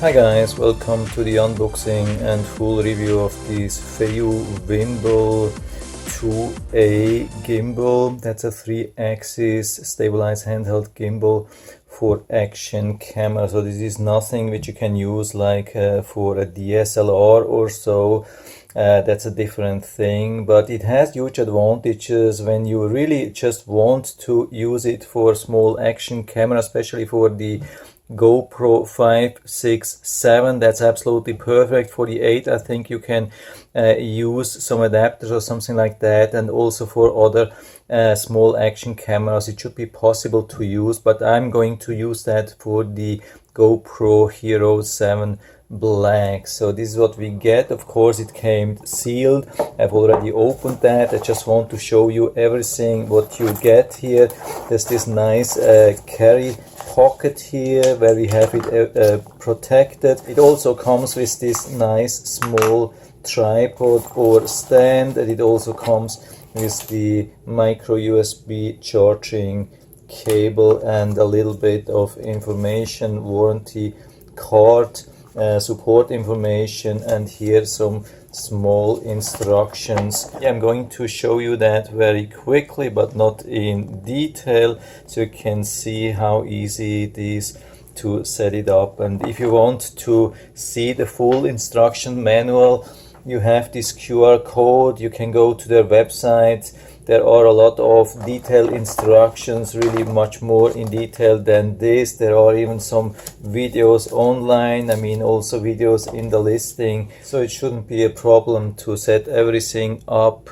Hi guys, welcome to the unboxing and full review of this Feiyue Wimble 2A gimbal. That's a 3-axis stabilized handheld gimbal for action camera. So this is nothing which you can use like for a DSLR or so. That's a different thing, but it has huge advantages when you really just want to use it for small action camera, especially for the GoPro 5, 6, 7. That's absolutely perfect. For the 8, I think you can use some adapters or something like that, and also for other small action cameras it should be possible to use, but I'm going to use that for the GoPro Hero 7 Black. So this is what we get. Of course it came sealed. I've already opened that. I just want to show you everything what you get here. There's this nice carry pocket here where we have it protected. It also comes with this nice small tripod or stand, and it also comes with the micro USB charging cable and a little bit of information, warranty card, support information, and here some small instructions. I'm going to show you that very quickly but not in detail, so you can see how easy it is to set it up. And if you want to see the full instruction manual, you have this QR code. You can go to their website. There are a lot of detailed instructions, really much more in detail than this. There are even some videos online, also videos in the listing, so it shouldn't be a problem to set everything up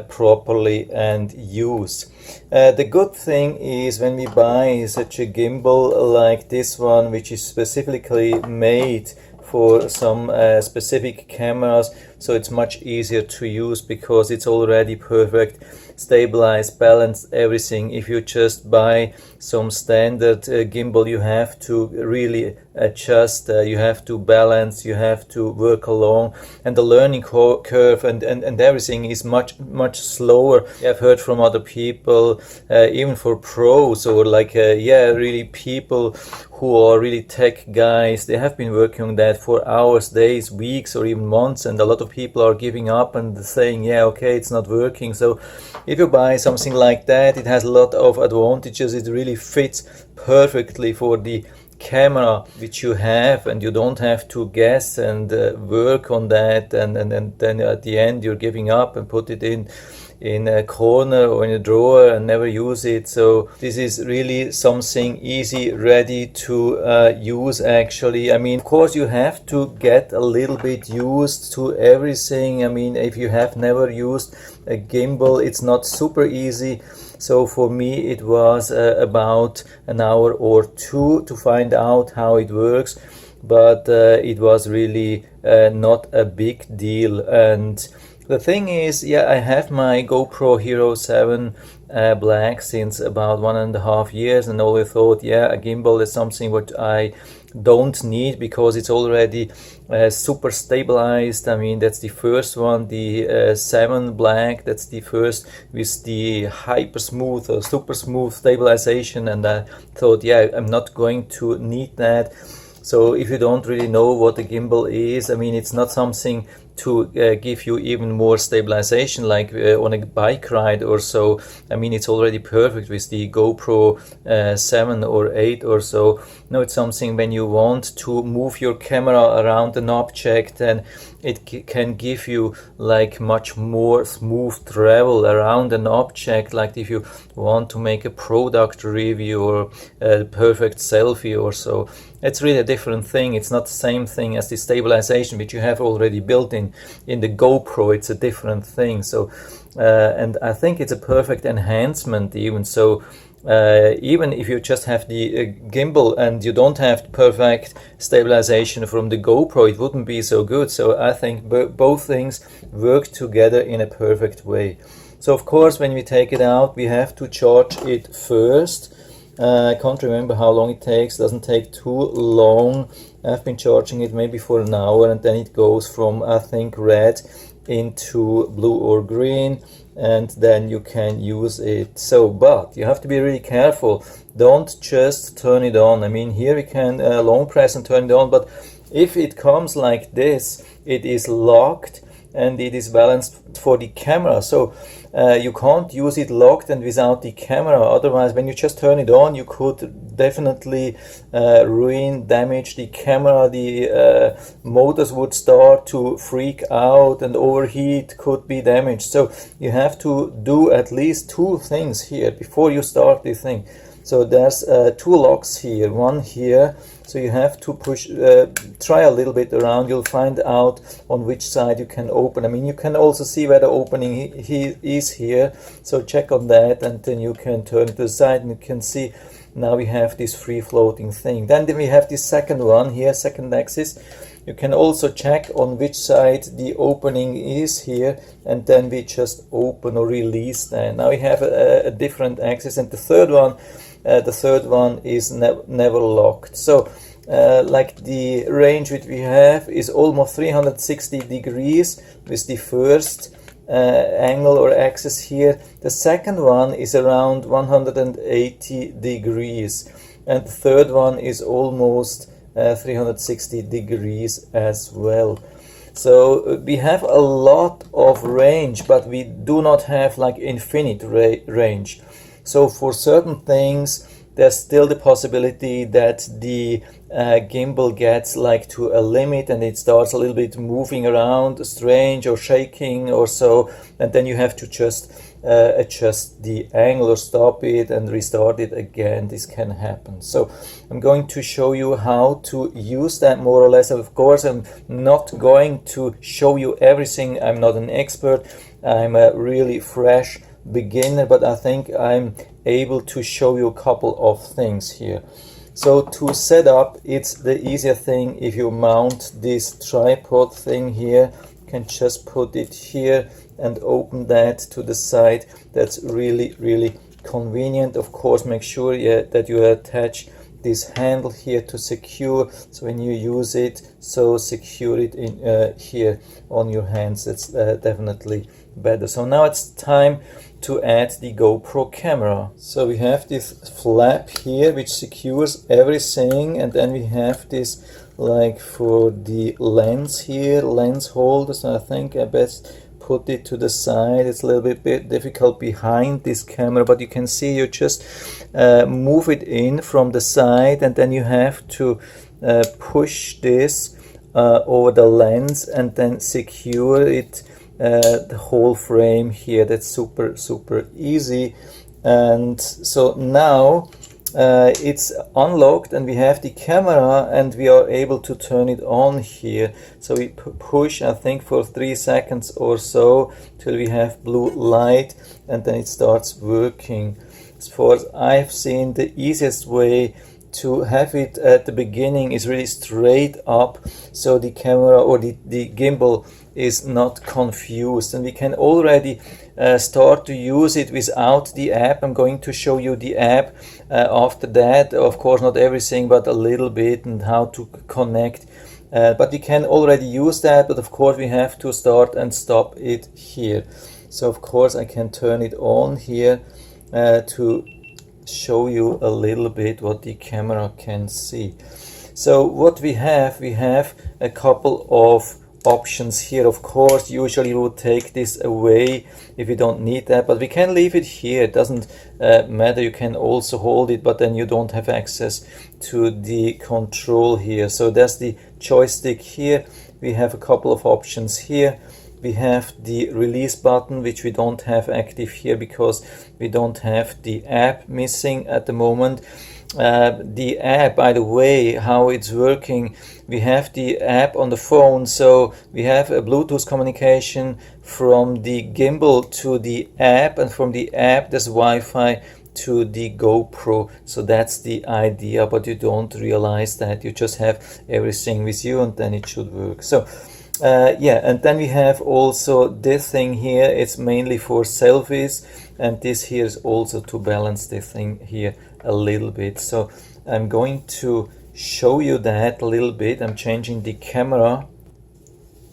properly and use. The good thing is when we buy such a gimbal like this one, which is specifically made for some specific cameras, so it's much easier to use because it's already perfect, stabilized, balanced, everything. If you just buy some standard gimbal, you have to really adjust, you have to balance, you have to work along, and the learning curve and everything is much slower. I've heard from other people, even for pros or like really people who are really tech guys, they have been working on that for hours, days, weeks, or even months, and a lot of people are giving up and saying, yeah, okay, it's not working. So if you buy something like that, it has a lot of advantages. It really fits perfectly for the camera which you have, and you don't have to guess and work on that, and then at the end you're giving up and put it in a corner or in a drawer and never use it. So this is really something easy, ready to use actually. Of course you have to get a little bit used to everything. If you have never used a gimbal, it's not super easy. So for me it was about an hour or two to find out how it works, but it was really not a big deal. And the thing is, I have my GoPro Hero 7 Black since about 1.5 years, and always thought, a gimbal is something what I don't need because it's already super stabilized. That's the first one, the 7 Black, that's the first with the hyper smooth or super smooth stabilization, and I thought, I'm not going to need that. So if you don't really know what a gimbal is, it's not something to give you even more stabilization like on a bike ride or so. It's already perfect with the GoPro 7 or 8 or so. No, it's something when you want to move your camera around an object, then it can give you like much more smooth travel around an object, like if you want to make a product review or a perfect selfie or so. It's really a different thing. It's not the same thing as the stabilization which you have already built in the GoPro. It's a different thing. So and I think it's a perfect enhancement even. So even if you just have the gimbal and you don't have perfect stabilization from the GoPro, it wouldn't be so good. So I think both things work together in a perfect way. So of course when we take it out, we have to charge it first. I can't remember how long it takes. It doesn't take too long. I've been charging it maybe for an hour, and then it goes from, I think, red into blue or green, and then you can use it. So, but you have to be really careful. Don't just turn it on. I mean, here we can long press and turn it on, but if it comes like this, it is locked and it is balanced for the camera. So you can't use it locked and without the camera. Otherwise, when you just turn it on, you could definitely damage the camera. The motors would start to freak out and overheat, could be damaged. So you have to do at least two things here before you start the thing. So there's two locks here, one here. So you have to push, try a little bit around. You'll find out on which side you can open. I mean, you can also see where the opening is here. So check on that, and then you can turn to the side and you can see now we have this free floating thing. Then we have this second one here, second axis. You can also check on which side the opening is here, and then we just open or release that. Now we have a different axis, and the third one is never locked. So like the range which we have is almost 360 degrees with the first angle or axis here. The second one is around 180 degrees, and the third one is almost 360 degrees as well. So we have a lot of range, but we do not have like infinite range. So for certain things, there's still the possibility that the gimbal gets like to a limit and it starts a little bit moving around strange or shaking or so, and then you have to just adjust the angle or stop it and restart it again. This can happen. So I'm going to show you how to use that more or less. Of course, I'm not going to show you everything. I'm not an expert. I'm a really fresh beginner, but I think I'm able to show you a couple of things here. So to set up, it's the easier thing if you mount this tripod thing here. You can just put it here and open that to the side. That's really convenient. Of course, make sure that you attach this handle here to secure, so when you use it, so secure it in here on your hands. That's definitely better. So now it's time to add the GoPro camera. So we have this flap here which secures everything, and then we have this like for the lens here, lens holders. I think I best put it to the side. It's a little bit difficult behind this camera, but you can see you just move it in from the side, and then you have to push this over the lens and then secure it, the whole frame here. That's super easy. And so now it's unlocked and we have the camera and we are able to turn it on here. So we push, I think, for 3 seconds or so till we have blue light, and then it starts working. As far as I've seen, the easiest way to have it at the beginning is really straight up, so the camera or the gimbal is not confused, and we can already start to use it without the app. I'm going to show you the app after that. Of course, not everything, but a little bit, and how to connect. But we can already use that, but of course we have to start and stop it here. So of course I can turn it on here to show you a little bit what the camera can see. So what we have a couple of options here. Of course, usually we would take this away if you don't need that, but we can leave it here. It doesn't matter. You can also hold it, but then you don't have access to the control here. So there's the joystick here. We have a couple of options here. We have the release button, which we don't have active here because we don't have the app missing at the moment. The app, by the way, how it's working, we have the app on the phone, so we have a Bluetooth communication from the gimbal to the app, and from the app there's Wi-Fi to the GoPro. So that's the idea, but you don't realize that. You just have everything with you and then it should work. So yeah, and then we have also this thing here. It's mainly for selfies, and this here is also to balance the thing here a little bit. So I'm going to show you that a little bit. I'm changing the camera.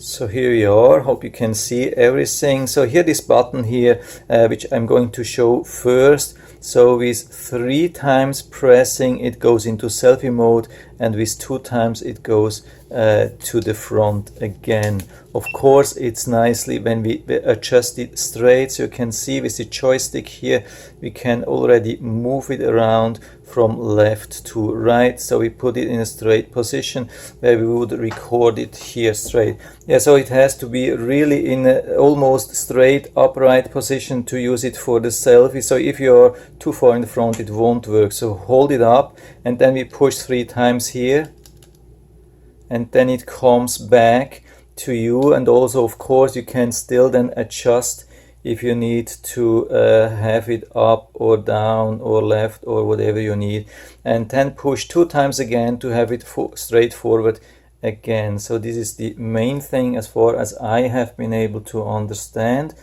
So here we are, hope you can see everything. So here this button here, which I'm going to show first. So with 3 times pressing it goes into selfie mode, and with 2 times it goes to the front again. Of course it's nicely when we adjust it straight, so you can see with the joystick here we can already move it around from left to right, so we put it in a straight position where we would record it here straight. Yeah, so it has to be really in a almost straight upright position to use it for the selfie. So if you're too far in the front it won't work. So hold it up and then we push 3 times here, and then it comes back to you. And also of course you can still then adjust if you need to have it up or down or left or whatever you need, and then push 2 times again to have it straight forward again. So this is the main thing as far as I have been able to understand.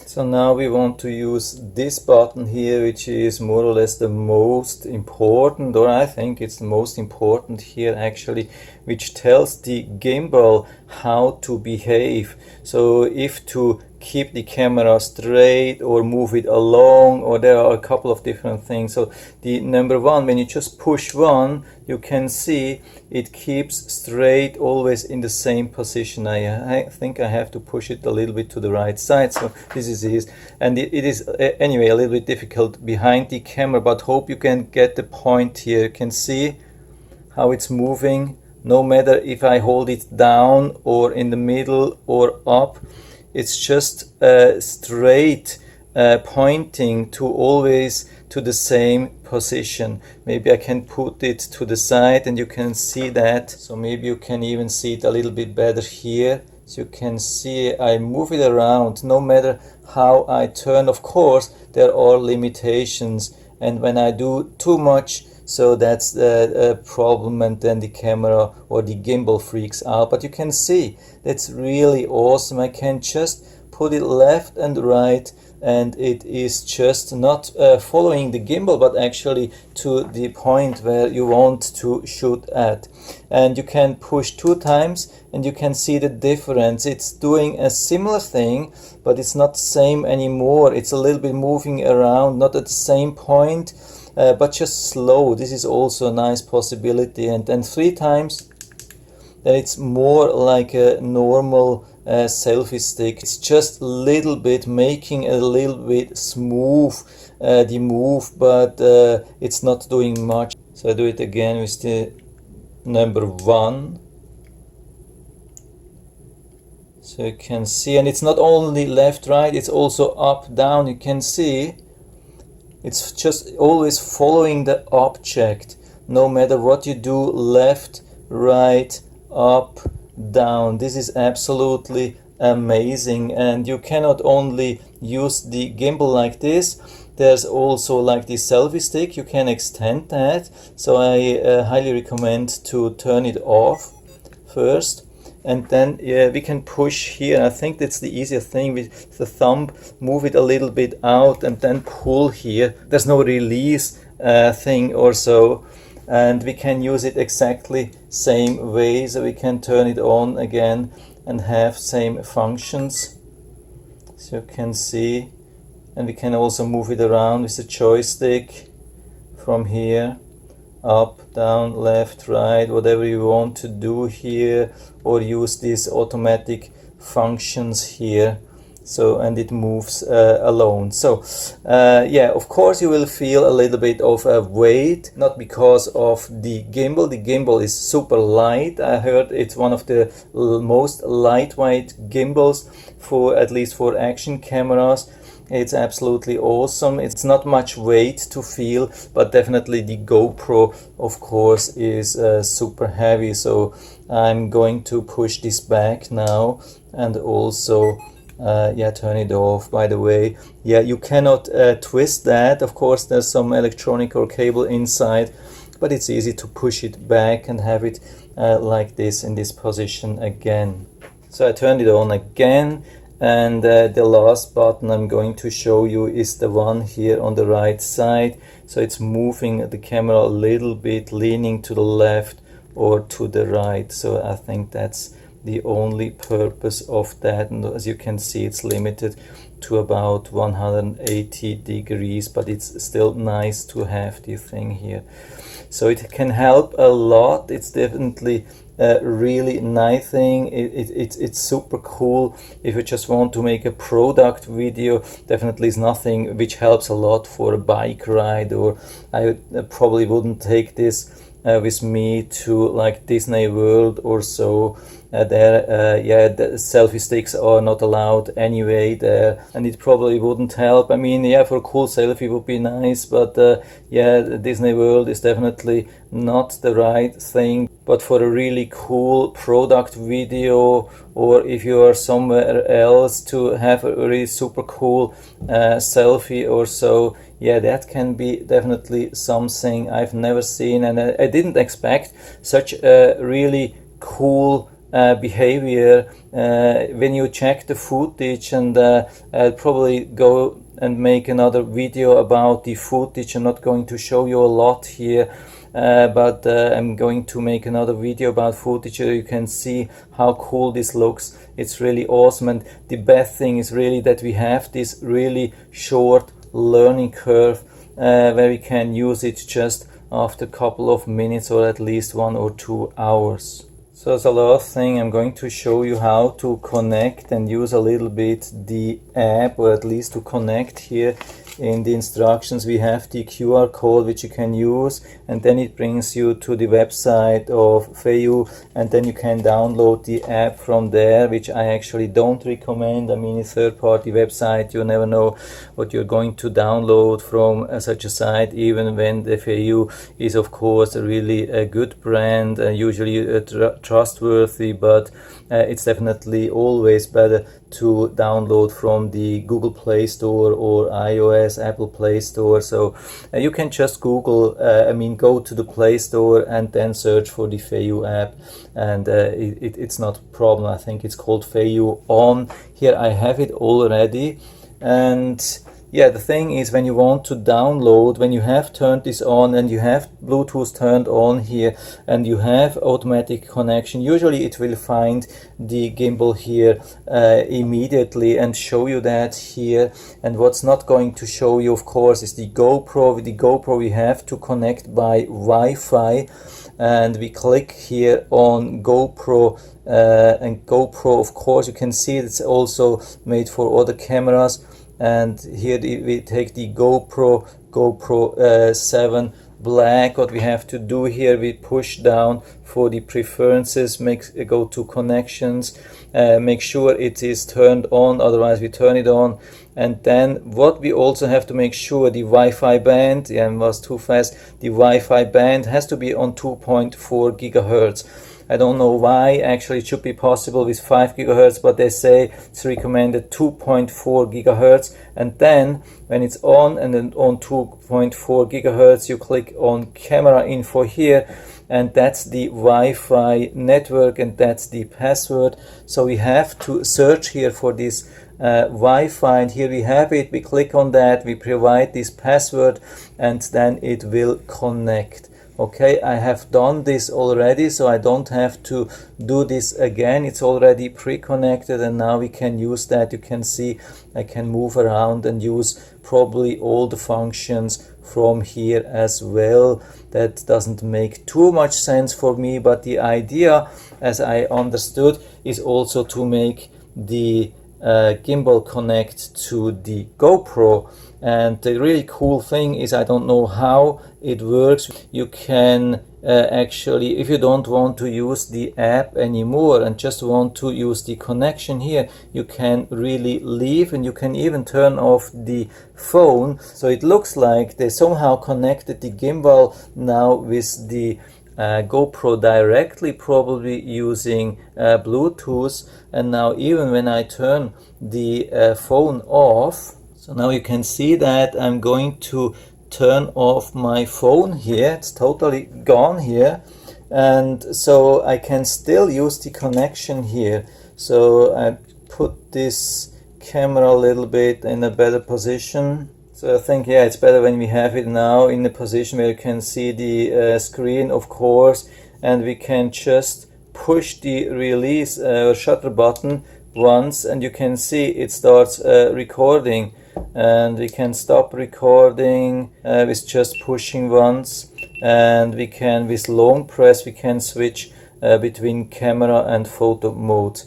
So now we want to use this button here, which is more or less the most important, or I think it's the most important here actually, which tells the gimbal how to behave. So if to keep the camera straight or move it along, or there are a couple of different things. So the number one, when you just push one, you can see it keeps straight always in the same position. I think I have to push it a little bit to the right side, so this is it. And it is anyway a little bit difficult behind the camera, but hope you can get the point here. You can see how it's moving no matter if I hold it down or in the middle or up. It's just straight pointing to always to the same position. Maybe I can put it to the side and you can see that. So maybe you can even see it a little bit better here. So you can see I move it around no matter how I turn. Of course there are limitations, and when I do too much, so that's the problem, and then the camera or the gimbal freaks out. But you can see that's really awesome. I can just put it left and right, and it is just not following the gimbal, but actually to the point where you want to shoot at. And you can push 2 times and you can see the difference. It's doing a similar thing, but it's not the same anymore. It's a little bit moving around, not at the same point, but just slow. This is also a nice possibility. And then 3 times, then it's more like a normal selfie stick. It's just a little bit making a little bit smooth the move, but it's not doing much. So I do it again with the number 1. So you can see, and it's not only left right, it's also up down. You can see it's just always following the object, no matter what you do, left, right, up, down. This is absolutely amazing. And you cannot only use the gimbal like this, there's also like the selfie stick. You can extend that, so I highly recommend to turn it off first, and then we can push here. I think that's the easier thing with the thumb. Move it a little bit out and then pull here. There's no release thing or so, and we can use it exactly same way. So we can turn it on again and have same functions, so you can see. And we can also move it around with the joystick from here, up, down, left, right, whatever you want to do here, or use these automatic functions here. So, and it moves alone. So yeah, of course you will feel a little bit of a weight, not because of the gimbal. The gimbal is super light. I heard it's one of the most lightweight gimbals, for at least for action cameras. It's absolutely awesome. It's not much weight to feel, but definitely the GoPro, of course, is super heavy. So I'm going to push this back now and also yeah, turn it off. By the way, yeah, you cannot twist that. Of course, there's some electronic or cable inside, but it's easy to push it back and have it like this in this position again. So I turned it on again. And the last button I'm going to show you is the one here on the right side. So it's moving the camera a little bit, leaning to the left or to the right. So I think that's the only purpose of that. And as you can see, it's limited to about 180 degrees, but it's still nice to have the thing here. So it can help a lot. It's definitely a really nice thing. It's super cool if you just want to make a product video. Definitely is nothing which helps a lot for a bike ride, or I probably wouldn't take this with me to like Disney World or so. The selfie sticks are not allowed anyway there, and it probably wouldn't help. I mean, yeah, for a cool selfie would be nice, but Disney World is definitely not the right thing. But for a really cool product video, or if you are somewhere else to have a really super cool selfie or so, yeah, that can be definitely something I've never seen, and I didn't expect such a really cool behavior when you check the footage. And I'll probably go and make another video about the footage. I'm not going to show you a lot here, but I'm going to make another video about footage so you can see how cool this looks. It's really awesome, and the best thing is really that we have this really short learning curve where we can use it just after a couple of minutes, or at least 1 or 2 hours. So as a last thing, I'm going to show you how to connect and use a little bit the app, or at least to connect. Here in the instructions we have the QR code which you can use, and then it brings you to the website of Feiyu, and then you can download the app from there, which I actually don't recommend. I mean, a third-party website, you never know what you're going to download from such a site, even when the Feiyu is of course a really a good brand, usually trustworthy, but it's definitely always better to download from the Google Play Store or iOS Apple Play Store. So you can just Google, go to the Play Store and then search for the Feiyu app, and it's not a problem. I think it's called Feiyu On. Here I have it already, and yeah, the thing is, when you want to download, when you have turned this on and you have Bluetooth turned on here and you have automatic connection, usually it will find the gimbal here immediately and show you that here. And what's not going to show you, of course, is the GoPro. With the GoPro we have to connect by Wi-Fi, and we click here on GoPro, and GoPro, of course, you can see it's also made for other cameras. And here we take the GoPro 7 Black. What we have to do here, we push down for the preferences, go to connections, make sure it is turned on, otherwise we turn it on. And then what we also have to make sure, the Wi-Fi band, was too fast, the Wi-Fi band has to be on 2.4 gigahertz. I don't know why, actually it should be possible with 5 gigahertz, but they say it's recommended 2.4 gigahertz. And then when it's on, and then on 2.4 gigahertz, you click on camera info here, and that's the Wi-Fi network, and that's the password. So we have to search here for this Wi-Fi, and here we have it. We click on that, we provide this password, and then it will connect. Okay, I have done this already, so I don't have to do this again. It's already pre-connected, and now we can use that. You can see I can move around and use probably all the functions from here as well. That doesn't make too much sense for me, but the idea, as I understood, is also to make the gimbal connect to the GoPro. And the really cool thing is, I don't know how it works. You can actually, if you don't want to use the app anymore and just want to use the connection here, you can really leave, and you can even turn off the phone. So it looks like they somehow connected the gimbal now with the GoPro directly, probably using Bluetooth. And now even when I turn the phone off, so now you can see that I'm going to turn off my phone here. It's totally gone here, and so I can still use the connection here. So I put this camera a little bit in a better position. So I think, yeah, it's better when we have it now in a position where you can see the screen, of course, and we can just push the release or shutter button once, and you can see it starts recording, and we can stop recording with just pushing once, and we can, with long press, we can switch between camera and photo mode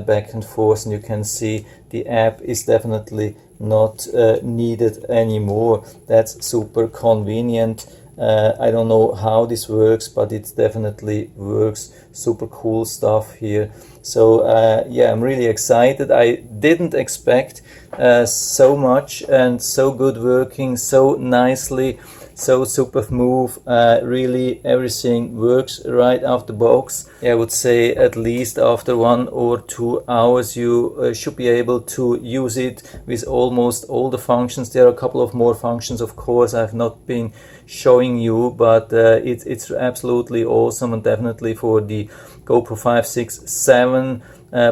back and forth, and you can see the app is definitely not needed anymore. That's super convenient. I don't know how this works, but it definitely works. Super cool stuff here. So yeah, I'm really excited. I didn't expect so much, and so good working, so nicely, so super smooth. Really everything works right out the box. I would say at least after 1 or 2 hours you should be able to use it with almost all the functions. There are a couple of more functions, of course, I've not been showing you, but it's absolutely awesome, and definitely for the GoPro 5, 6, 7,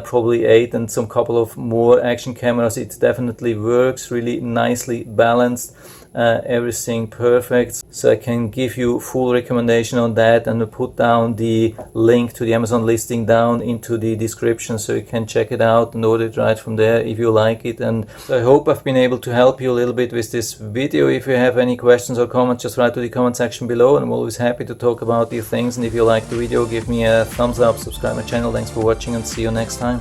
probably 8 and some couple of more action cameras, it definitely works. Really nicely balanced, everything perfect. So I can give you full recommendation on that, and I'll put down the link to the Amazon listing down into the description, so you can check it out and order it right from there if you like it. And so I hope I've been able to help you a little bit with this video. If you have any questions or comments, just write to the comment section below, and I'm always happy to talk about these things. And if you like the video, give me a thumbs up, subscribe my channel. Thanks for watching, and see you next time.